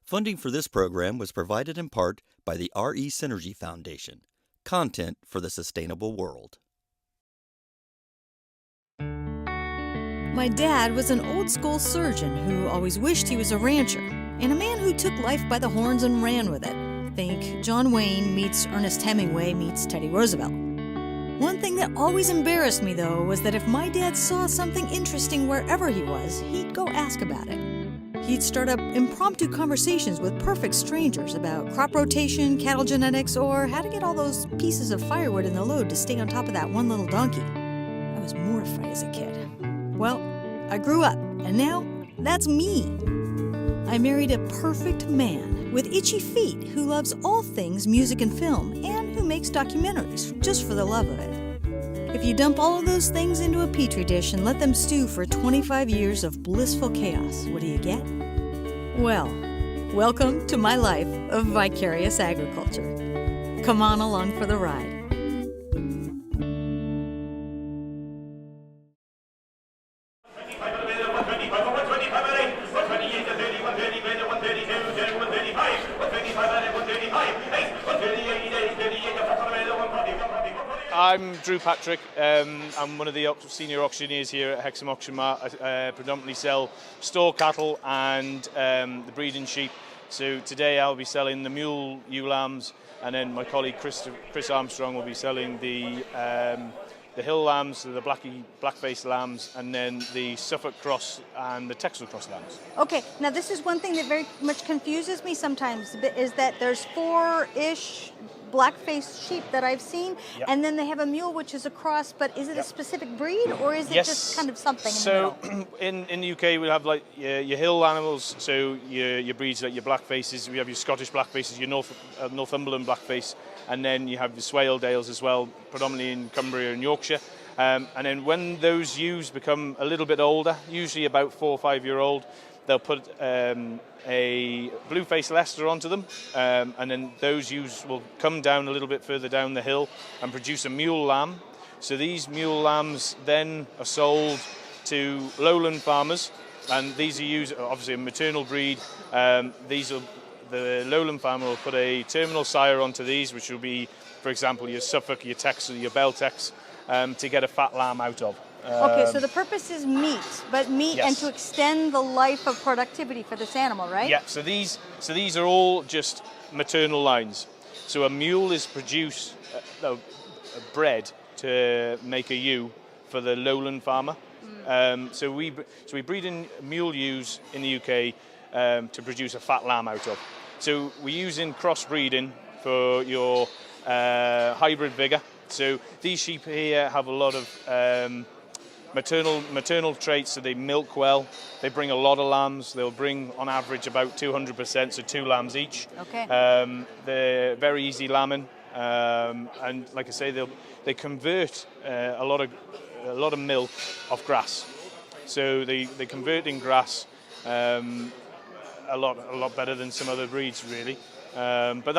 Funding for this program was provided in part by the RE Synergy Foundation. Content for the Sustainable World. My dad was an old-school surgeon who always wished he was a rancher, and a man who took life by the horns and ran with it. Think John Wayne meets Ernest Hemingway meets Teddy Roosevelt. One thing that always embarrassed me, though, was that if my dad saw something interesting wherever he was, he'd go ask about it. He'd start up impromptu conversations with perfect strangers about crop rotation, cattle genetics, or how to get all those pieces of firewood in the load to stay on top of that one little donkey. I was mortified as a kid. Well, I grew up, and now that's me. I married a perfect man with itchy feet who loves all things music and film, and who makes documentaries just for the love of it. If you dump all of those things into a petri dish and let them stew for 25 years of blissful chaos, what do you get? Well, welcome to my life of vicarious agriculture. Come on along for the ride. I'm Drew Patrick. I'm one of the senior auctioneers here at Hexham Auction Mart. I predominantly sell store cattle and the breeding sheep. So today I'll be selling the mule ewe lambs, and then my colleague Chris Armstrong will be selling the hill lambs, so the Blackface lambs, and then the Suffolk cross and the Texel cross lambs. Okay, now this is one thing that very much confuses me sometimes, is that there's 4-ish Blackface sheep that I've seen, Yep. and then they have a mule which is a cross, but is it a specific breed, or is it just kind of something in the middle? in the UK we have like your hill animals, so your breeds like your Blackfaces. We have your Scottish Blackfaces, your Northumberland Blackface, and then you have the Swaledales as well, predominantly in Cumbria and Yorkshire. And then when those ewes become a little bit older, usually about 4 or 5 year old, they'll put a blue-faced Leicester onto them, and then those ewes will come down a little bit further down the hill and produce a mule lamb. So these mule lambs then are sold to lowland farmers, and these are used, obviously a maternal breed. The lowland farmer will put a terminal sire onto these, which will be, for example, your Suffolk, your Texel, your Beltex, to get a fat lamb out of. Okay, so the purpose is meat, but meat Yes. and to extend the life of productivity for this animal, right? Yeah, so these are all just maternal lines. So a mule is bred to make a ewe for the lowland farmer. So we breed in mule ewes in the UK to produce a fat lamb out of. So we're using crossbreeding for your hybrid vigor. So these sheep here have a lot of maternal traits, so they milk well, they bring a lot of lambs, they'll bring on average about 200%, so 2 lambs each. Okay. They're very easy lambing, and like I say, they convert a lot of milk off grass, so they convert in grass a lot better than some other breeds, really. But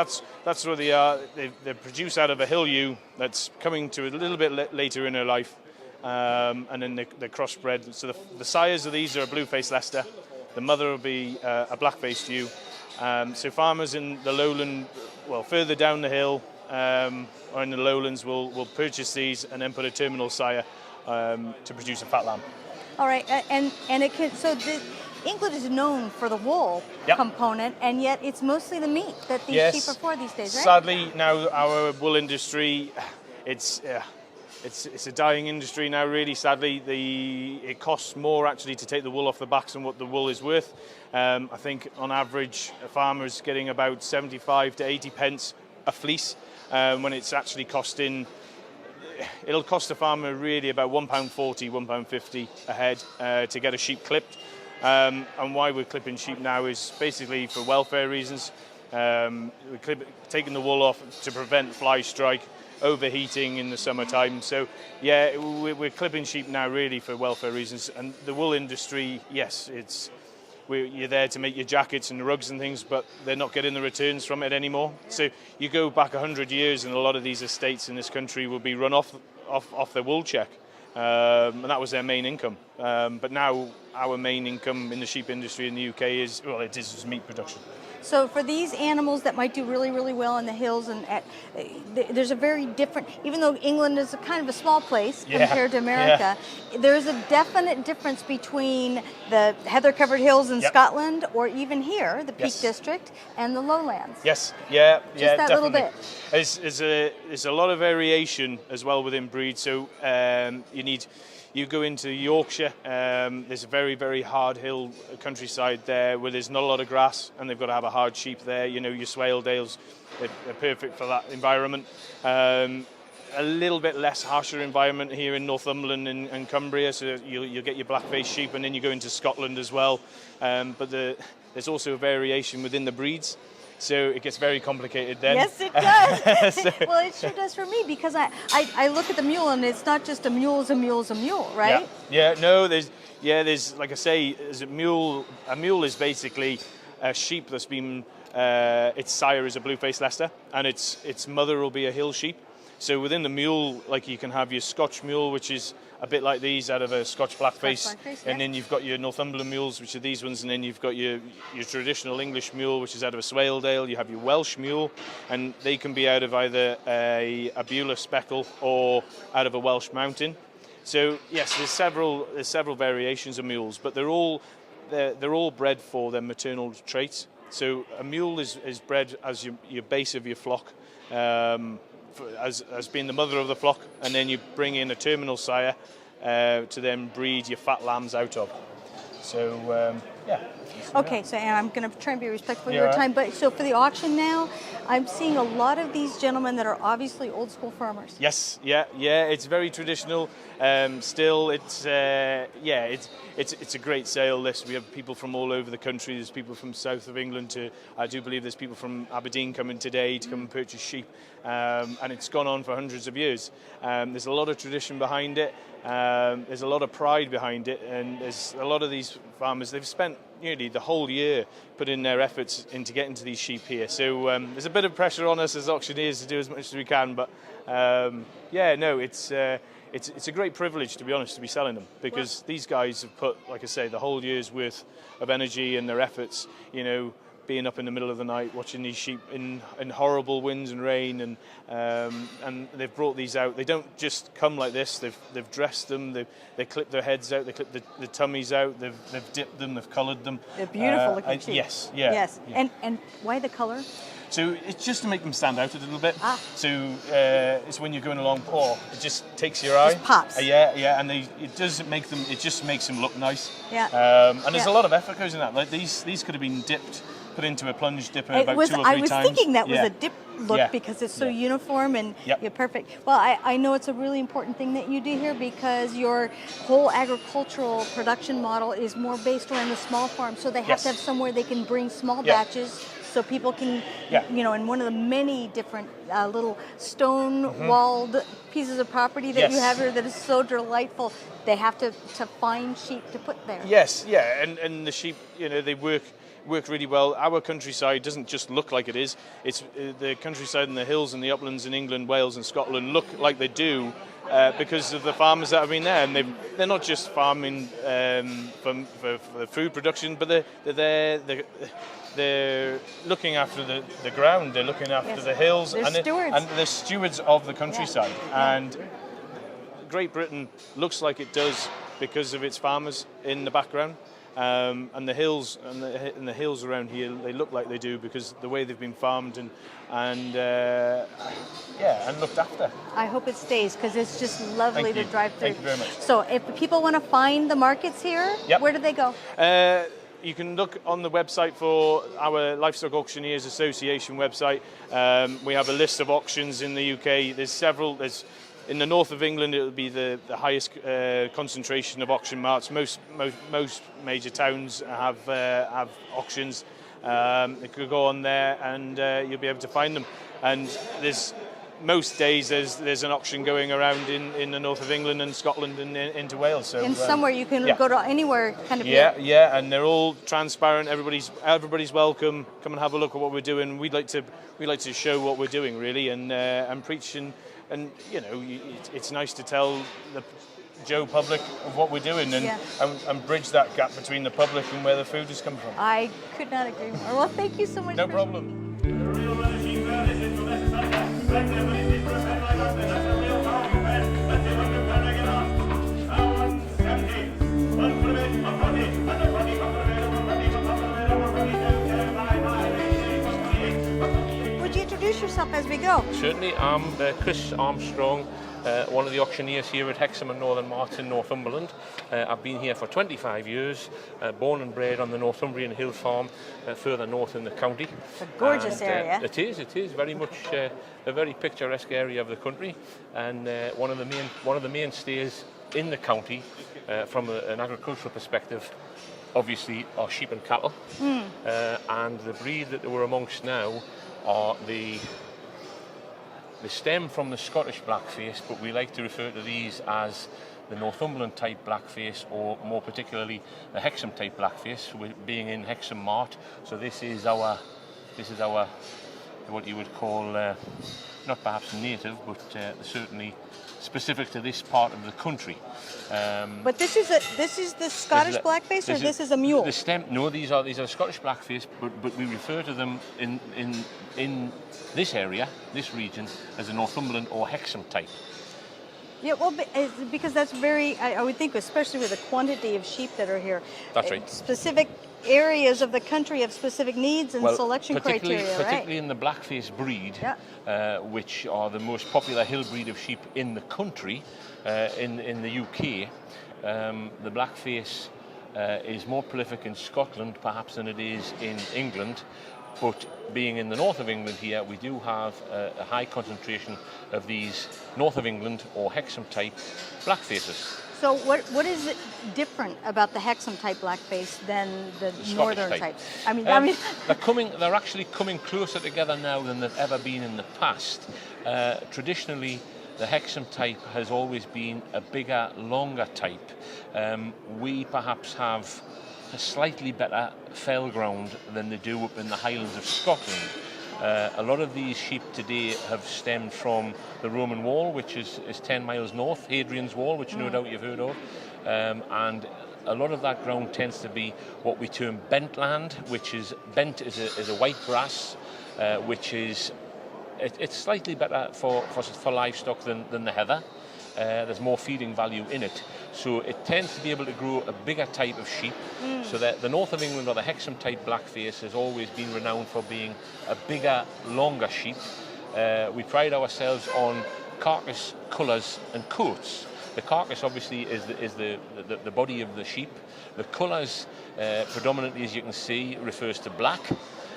that's where they are. They're produced out of a hill ewe that's coming to a little bit later in her life. And then they're crossbred. So the sires of these are a blue-faced Leicester. The mother will be a black-faced ewe. So farmers in the lowland, well, further down the hill or in the lowlands will purchase these and then put a terminal sire to produce a fat lamb. All right, and it can, so England is known for the wool Yep. component, and yet it's mostly the meat that these Yes. sheep are for these days, right? Sadly, now our wool industry, it's a dying industry now, really. Sadly, it costs more actually to take the wool off the backs than what the wool is worth. I think on average a farmer is getting about 75 to 80 pence a fleece, when it's actually costing, it'll cost a farmer really about £1.40, £1.50 a head to get a sheep clipped. And why we're clipping sheep now is basically for welfare reasons. We're taking the wool off to prevent fly strike, overheating in the summertime. So yeah, we're clipping sheep now really for welfare reasons. And the wool industry, yes, you're there to make your jackets and rugs and things, but they're not getting the returns from it anymore. So you go back 100 years and a lot of these estates in this country will be run off their wool check. And that was their main income. But now our main income in the sheep industry in the UK is meat production. So for these animals that might do really, really well in the hills, and there's a very different, even though England is a kind of a small place compared to America, there's a definite difference between the heather-covered hills in Scotland, or even here, the Peak District, and the lowlands. Yes, yeah, Just that definitely. little bit. There's a lot of variation as well within breed. So you go into Yorkshire, there's a very, very hard hill countryside there where there's not a lot of grass, and they've got to have a hard sheep there. You know, your Swaledales, they're perfect for that environment. A little bit less harsher environment here in Northumberland and Cumbria, so you'll get your Blackface sheep, and then you go into Scotland as well. But there's also a variation within the breeds. So it gets very complicated then. Yes, it does. Well, it sure does for me, because I look at the mule, and it's not just a mule is a mule, right? Yeah. No, there's like I say, there's a mule. A mule is basically a sheep that's been its sire is a blue-faced Leicester, and its mother will be a hill sheep. So within the mule, like, you can have your Scotch mule, which is a bit like these, out of a Scotch Blackface, and then you've got your Northumberland mules, which are these ones, and then you've got your traditional English mule, which is out of a Swaledale. You have your Welsh mule, and they can be out of either a Beulah Speckle or out of a Welsh Mountain. So yes, there's several variations of mules, but they're all bred for their maternal traits. So a mule is bred as your base of your flock, as being the mother of the flock, and then you bring in a terminal sire to then breed your fat lambs out of. So Okay, so and I'm going to try and be respectful of your time, but so for the auction now, I'm seeing a lot of these gentlemen that are obviously old school farmers. Yes, yeah, it's very traditional. Still, it's a great sale list. We have people from all over the country. There's people from south of England I do believe there's people from Aberdeen coming today to come and purchase sheep, and it's gone on for hundreds of years. There's a lot of tradition behind it. There's a lot of pride behind it, and there's a lot of these farmers, they've spent nearly the whole year putting their efforts into getting to these sheep here. So there's a bit of pressure on us as auctioneers to do as much as we can, but it's a great privilege, to be honest, to be selling them, because these guys have put, like I say, the whole year's worth of energy and their efforts, being up in the middle of the night watching these sheep in horrible winds and rain, and they've brought these out. They don't just come like this. They've dressed them. They clip their heads out. They clip the tummies out. They've dipped them. They've coloured them. They're beautiful looking sheep. Yes. And why the colour? So it's just to make them stand out a little bit. So it's when you're going along, it just takes your eye. Just pops. And it just makes them look nice. Yeah. And there's a lot of effort goes in that. Like these could have been put into a plunge dipper about 2 or 3 times. I was thinking that was a dip look because it's so uniform and you're perfect. Well, I know it's a really important thing that you do here, because your whole agricultural production model is more based around the small farm. So they have to have somewhere they can bring small batches, so people can, in one of the many different little stone-walled pieces of property that you have here that is so delightful, they have to find sheep to put there. Yes, and the sheep, they work really well. Our countryside doesn't just look like it is. It's the countryside and the hills and the uplands in England, Wales and Scotland look like they do because of the farmers that have been there. And they're not just farming for food production, but they're looking after the ground. They're looking after the hills. Stewards. And they're stewards of the countryside. And Great Britain looks like it does because of its farmers in the background. And the hills and the hills around here, they look like they do because the way they've been farmed and looked after. I hope it stays, because it's just lovely to drive through. Thank you very much. So if people want to find the markets here, where do they go? You can look on the website for our Livestock Auctioneers Association website. We have a list of auctions in the UK. There's several. In the north of England, it will be the highest concentration of auction marts. Most major towns have auctions. You could go on there and you'll be able to find them. And most days there's an auction going around in the north of England and Scotland and into Wales. So somewhere you can go to anywhere, kind of. Yeah, and they're all transparent. Everybody's welcome. Come and have a look at what we're doing. We like to show what we're doing, really, and preach and it's nice to tell Joe public of what we're doing and bridge that gap between the public and where the food is coming from. I could not agree more. Well, thank you so much. No problem. Would you introduce yourself as we go? Certainly, I'm Chris Armstrong, one of the auctioneers here at Hexham and Northern Marts in Northumberland. I've been here for 25 years, born and bred on the Northumbrian Hill Farm, further north in the county. It's a gorgeous area. It is very much a very picturesque area of the country, and one of the mainstays in the county from an agricultural perspective. Obviously, are sheep and cattle, and the breed that we're amongst now are the stem from the Scottish Blackface, but we like to refer to these as the Northumberland type Blackface, or more particularly the Hexham type Blackface, being in Hexham Mart. So this is our what you would call not perhaps native, but certainly specific to this part of the country. But this is the Scottish Blackface, or this is a mule? The stem. No, these are Scottish Blackface, but we refer to them in this area, this region, as a Northumberland or Hexham type. Yeah, well, because that's very, I would think, especially with the quantity of sheep that are here. That's right. Specific areas of the country have specific needs and selection criteria, right? Particularly in the Blackface breed, which are the most popular hill breed of sheep in the country, in the UK. The Blackface is more prolific in Scotland, perhaps, than it is in England. But being in the north of England here, we do have a high concentration of these north of England or Hexham type Blackfaces. So what is it different about the Hexham type Blackface than the northern type? I mean, they're actually coming closer together now than they've ever been in the past. Traditionally, the Hexham type has always been a bigger, longer type. We perhaps have a slightly better fell ground than they do up in the Highlands of Scotland. A lot of these sheep today have stemmed from the Roman Wall, which is 10 miles north, Hadrian's Wall, which no doubt you've heard of, and a lot of that ground tends to be what we term bent land, which is bent is a white grass, which is it's slightly better for livestock than the heather. There's more feeding value in it, so it tends to be able to grow a bigger type of sheep. So that the north of England, or the Hexham type Blackface, has always been renowned for being a bigger, longer sheep. We pride ourselves on carcass, colours and coats. The carcass obviously is the body of the sheep. The colours, predominantly as you can see, refers to black,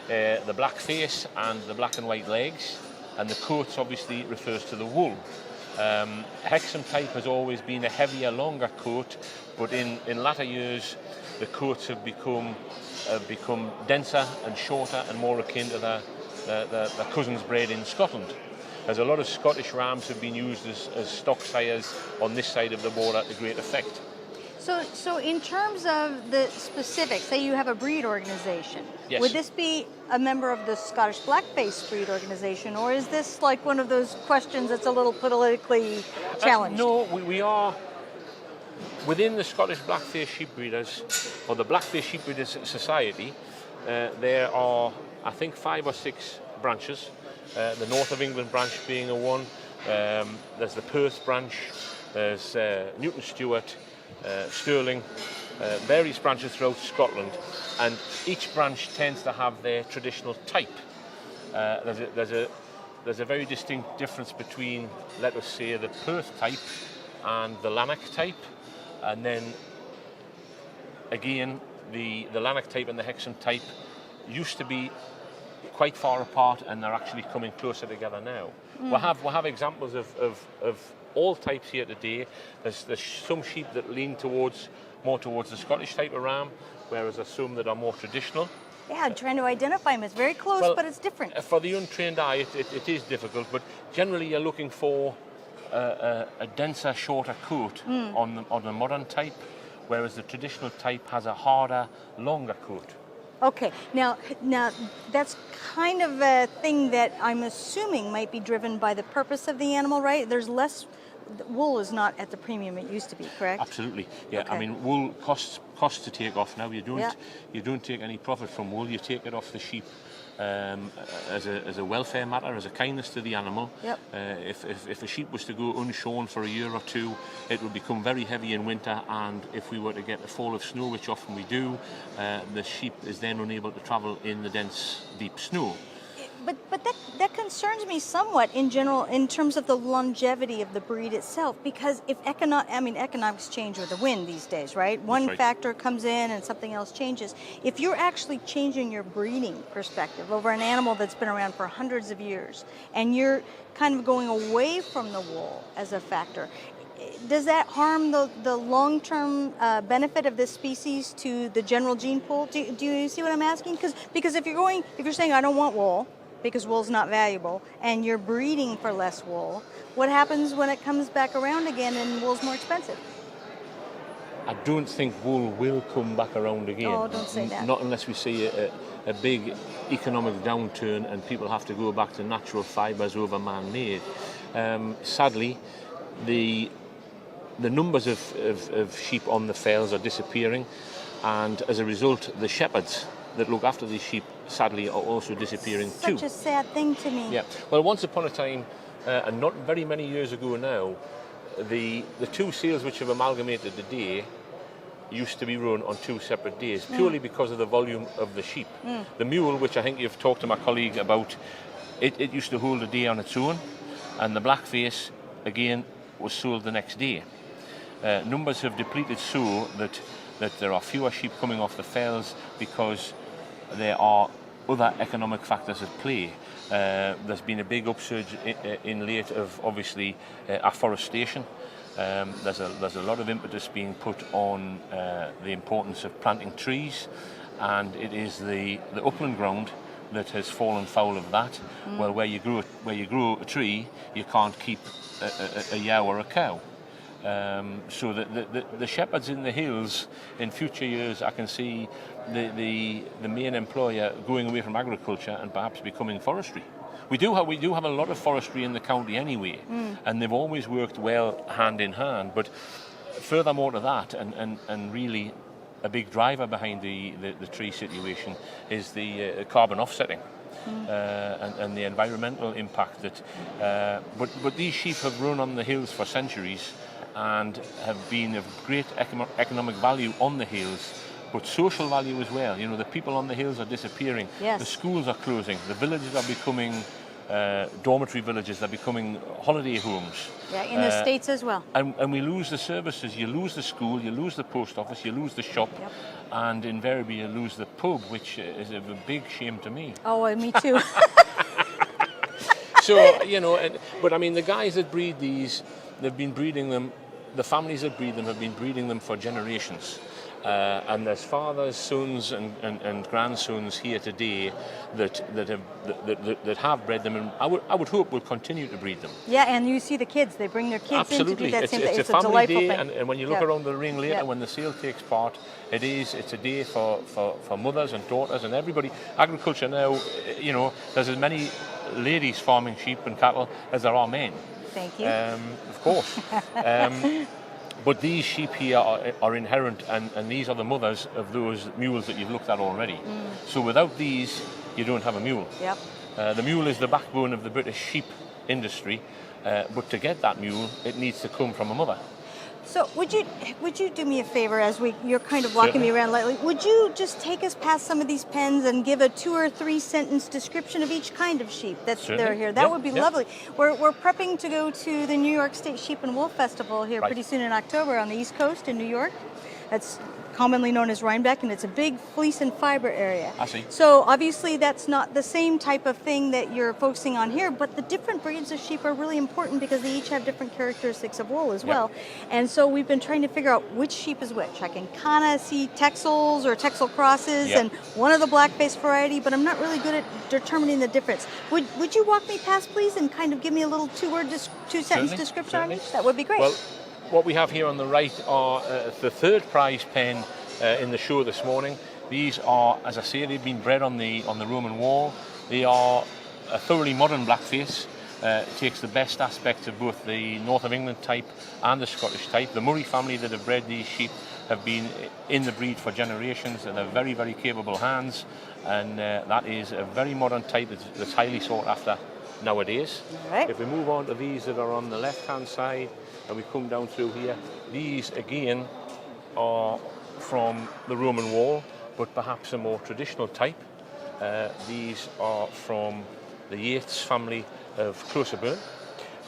the black face and the black and white legs, and the coats obviously refers to the wool. Hexham type has always been a heavier, longer coat, but in latter years the coats have become denser and shorter and more akin to the cousins bred in Scotland. There's a lot of Scottish rams have been used as stock sires on this side of the border to great effect. So in terms of the specifics, say you have a breed organization, yes. Would this be a member of the Scottish Blackface breed organization, or is this like one of those questions that's a little politically challenged? No, we are within the Scottish Blackface Sheep Breeders, or the Blackface Sheep Breeders Society. There are, I think, 5 or 6 branches. The North of England branch being a one. There's the Perth branch. There's Newton Stewart, Stirling, various branches throughout Scotland, and each branch tends to have their traditional type. There's a very distinct difference between, let us say, the Perth type and the Lanark type, and then again the Lanark type and the Hexham type used to be quite far apart, and they're actually coming closer together now. We'll have examples of all types here today. There's some sheep that lean more towards the Scottish type of ram, whereas there's some that are more traditional. Yeah, I'm trying to identify them. It's very close, but it's different. For the untrained eye, it is difficult, but generally you're looking for a denser, shorter coat on the modern type, whereas the traditional type has a harder, longer coat. Okay, now that's kind of a thing that I'm assuming might be driven by the purpose of the animal, right? There's less wool is not at the premium it used to be, correct? Absolutely, yeah. Okay. I mean, wool costs to take off now. You don't take any profit from wool. You take it off the sheep as a welfare matter, as a kindness to the animal. Yep. If a sheep was to go unshorn for a year or two, it would become very heavy in winter, and if we were to get a fall of snow, which often we do, the sheep is then unable to travel in the dense, deep snow. But that concerns me somewhat in general in terms of the longevity of the breed itself, because if economics change with the wind these days, right? One right. factor comes in and something else changes. If you're actually changing your breeding perspective over an animal that's been around for hundreds of years, and you're kind of going away from the wool as a factor, does that harm the long-term benefit of this species to the general gene pool? Do you see what I'm asking? Because if you're saying I don't want wool, because wool's not valuable, and you're breeding for less wool, what happens when it comes back around again and wool's more expensive? I don't think wool will come back around again. Oh, don't say that. Not unless we see a big economic downturn and people have to go back to natural fibres over man-made. Sadly, the numbers of sheep on the fells are disappearing, and as a result, the shepherds that look after these sheep sadly are also disappearing too. Such a sad thing to me. Yeah. Well, once upon a time, and not very many years ago now, the two sales which have amalgamated today used to be run on two separate days, purely because of the volume of the sheep. The mule, which I think you've talked to my colleague about, it used to hold a day on its own, and the Blackface, again, was sold the next day. Numbers have depleted so that there are fewer sheep coming off the fells because there are other economic factors at play. There's been a big upsurge in late of obviously afforestation. There's a lot of impetus being put on the importance of planting trees, and it is the upland ground that has fallen foul of that. Well, where you grow a tree, you can't keep a yow or a cow. So the shepherds in the hills, in future years, I can see the main employer going away from agriculture and perhaps becoming forestry. We do have a lot of forestry in the county anyway, and they've always worked well hand in hand. But furthermore to that, and really a big driver behind the tree situation is the carbon offsetting. And the environmental impact that. But these sheep have run on the hills for centuries and have been of great economic value on the hills, but social value as well. You know, the people on the hills are disappearing. Yes. The schools are closing. The villages are becoming dormitory villages. They're becoming holiday homes. Yeah, in the States as well. And we lose the services. You lose the school, you lose the post office, you lose the shop, and invariably you lose the pub, which is a big shame to me. Oh, me too. So, you know, but I mean, the guys that breed these, they've been breeding them, the families that breed them have been breeding them for generations. And there's fathers, sons, and grandsons here today that have bred them, and I would hope will continue to breed them. Yeah, and you see the kids; they bring their kids in to do that same thing. It's a family delightful day, thing. and when you look around the ring later, when the sale takes part, it's a day for mothers and daughters and everybody. Agriculture now, you know, there's as many ladies farming sheep and cattle as there are men. Thank you. Of course. But these sheep here are inherent, and these are the mothers of those mules that you've looked at already. So without these, you don't have a mule. Yep. The mule is the backbone of the British sheep industry, but to get that mule, it needs to come from a mother. So would you do me a favor, as you're kind of walking me around lately? Would you just take us past some of these pens and give a 2 or 3 sentence description of each kind of sheep that's there here? That would be lovely. We're prepping to go to the New York State Sheep and Wool Festival here pretty soon in October on the East Coast in New York. That's commonly known as Rhinebeck, and it's a big fleece and fiber area. I see. So obviously that's not the same type of thing that you're focusing on here, but the different breeds of sheep are really important because they each have different characteristics of wool as well. And so we've been trying to figure out which sheep is which. I can kind of see Texels or Texel crosses and one of the Blackface variety, but I'm not really good at determining the difference. Would you walk me past, please, and kind of give me a little 2-sentence description on each? That would be great. Well, what we have here on the right are the third prize pen in the show this morning. These are, as I say, they've been bred on the Roman wall. They are a thoroughly modern Blackface. takes the best aspects of both the North of England type and the Scottish type. The Murray family that have bred these sheep have been in the breed for generations, and they're very, very capable hands, and that is a very modern type that's highly sought after nowadays. Right. If we move on to these that are on the left-hand side, and we come down through here, these again are from the Roman wall, but perhaps a more traditional type. These are from the Yates family of Closerburn,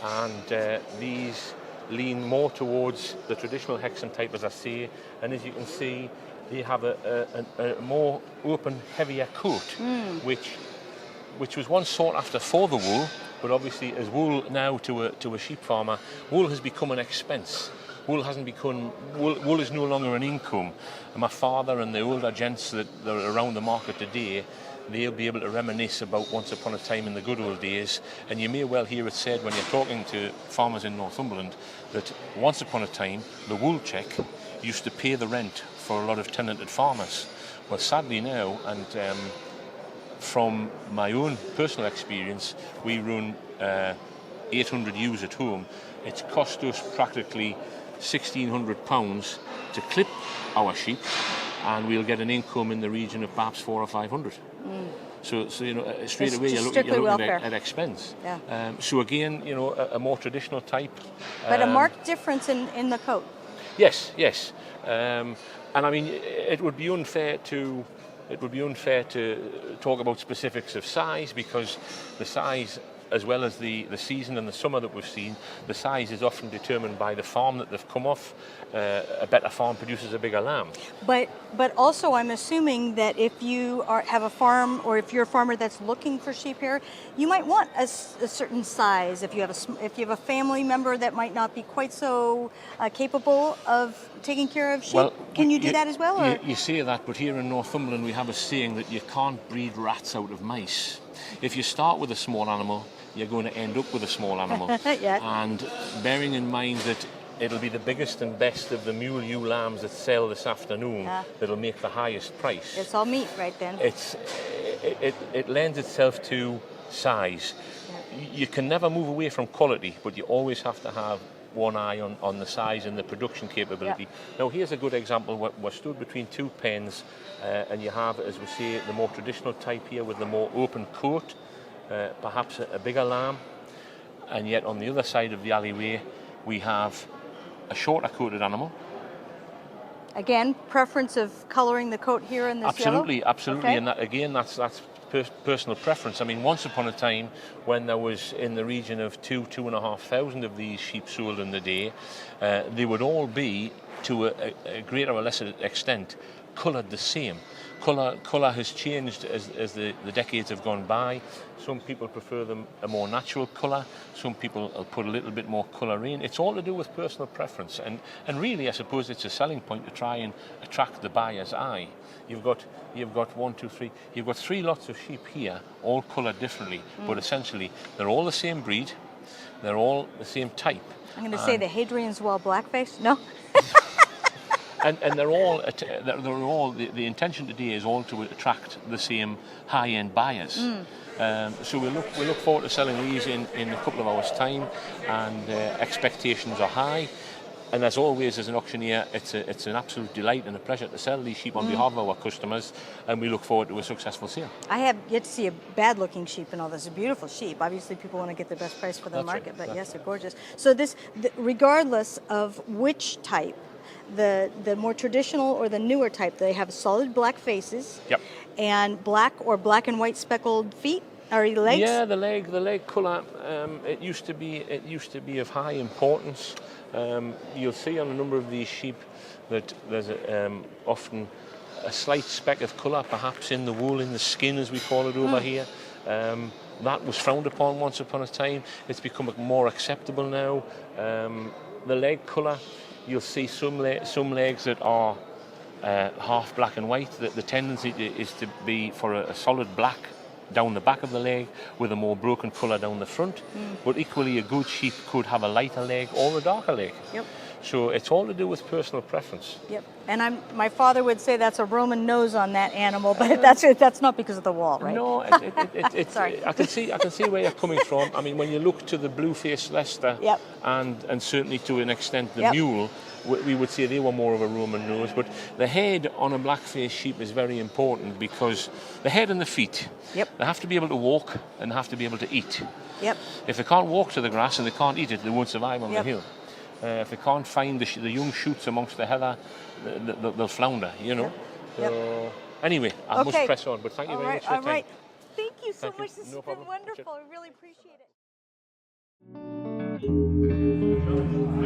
and these lean more towards the traditional Hexham type, as I say, and as you can see, they have a more open, heavier coat, which was once sought after for the wool, but obviously as wool now to a sheep farmer, wool has become an expense. Wool is no longer an income. And my father and the older gents that are around the market today, they'll be able to reminisce about once upon a time in the good old days. And you may well hear it said when you're talking to farmers in Northumberland that once upon a time the wool check used to pay the rent for a lot of tenanted farmers. Well, sadly now, and from my own personal experience, we run 800 ewes at home. It's cost us practically £1,600 to clip our sheep, and we'll get an income in the region of perhaps 400 or 500. So you know, straight away you're looking at expense. Yeah. So again, you know, a more traditional type. But a marked difference in the coat. Yes. And I mean, it would be unfair to talk about specifics of size, because the size, as well as the season and the summer that we've seen, the size is often determined by the farm that they've come off. A better farm produces a bigger lamb. But also, I'm assuming that if you have a farm, or if you're a farmer that's looking for sheep here, you might want a certain size. If you have a family member that might not be quite so capable of taking care of sheep, well, can you do that as well? Or? You say that, but here in Northumberland we have a saying that you can't breed rats out of mice. If you start with a small animal, you're going to end up with a small animal. Yeah. And bearing in mind that it'll be the biggest and best of the mule ewe lambs that sell this afternoon that'll make the highest price. It's all meat right then. It lends itself to size. Yeah. You can never move away from quality, but you always have to have one eye on the size and the production capability. Yeah. Now here's a good example. We're stood between two pens, and you have, as we say, the more traditional type here with the more open coat, perhaps a bigger lamb, and yet on the other side of the alleyway we have a shorter coated animal. Again, preference of colouring the coat here in this yellow? Absolutely, okay. And that, again, that's personal preference. I mean, once upon a time, when there was in the region of 2,500 of these sheep sold in the day, they would all be, to a greater or lesser extent, coloured the same. Colour has changed as the decades have gone by. Some people prefer them a more natural colour. Some people will put a little bit more colour in. It's all to do with personal preference. And really, I suppose it's a selling point to try and attract the buyer's eye. You've got 1, 2, 3. You've got 3 lots of sheep here, all coloured differently, but essentially they're all the same breed. They're all the same type. I'm going to say the Hadrian's Wall Blackface. No. And they're all the intention today is all to attract the same high-end buyers. So we look forward to selling these in a couple of hours' time, and expectations are high. And as always, as an auctioneer, it's an absolute delight and a pleasure to sell these sheep on behalf of our customers, and we look forward to a successful sale. I have yet to see a bad-looking sheep and all this. A beautiful sheep. Obviously, people want to get the best price for their market, but yes, they're gorgeous. So regardless of which type, the more traditional or the newer type, they have solid black faces. Yep. And black or black and white speckled feet or legs. Yeah, the leg colour. It used to be of high importance. You'll see on a number of these sheep that there's often a slight speck of colour, perhaps in the wool, in the skin, as we call it over here. That was frowned upon once upon a time. It's become more acceptable now. The leg colour. You'll see some legs that are half black and white. The tendency is to be for a solid black down the back of the leg with a more broken colour down the front. But equally, a good sheep could have a lighter leg or a darker leg. Yep. So it's all to do with personal preference. Yep. And my father would say that's a Roman nose on that animal, but that's not because of the wall, right? No, it's Sorry. I can see where you're coming from. I mean, when you look to the blue-faced Leicester, Yep. and certainly to an extent the Yep. mule, we would say they were more of a Roman nose. But the head on a black-faced sheep is very important because the head and the feet, Yep. they have to be able to walk and they have to be able to eat. Yep. If they can't walk to the grass and they can't eat it, they won't survive on Yep. the hill. If they can't find the young shoots amongst the heather, they'll flounder, you know. Yep. So, anyway, I must press on, but thank you very much for your All time. right. Thank you so Thank you. much. This No has been problem. wonderful. I really appreciate it.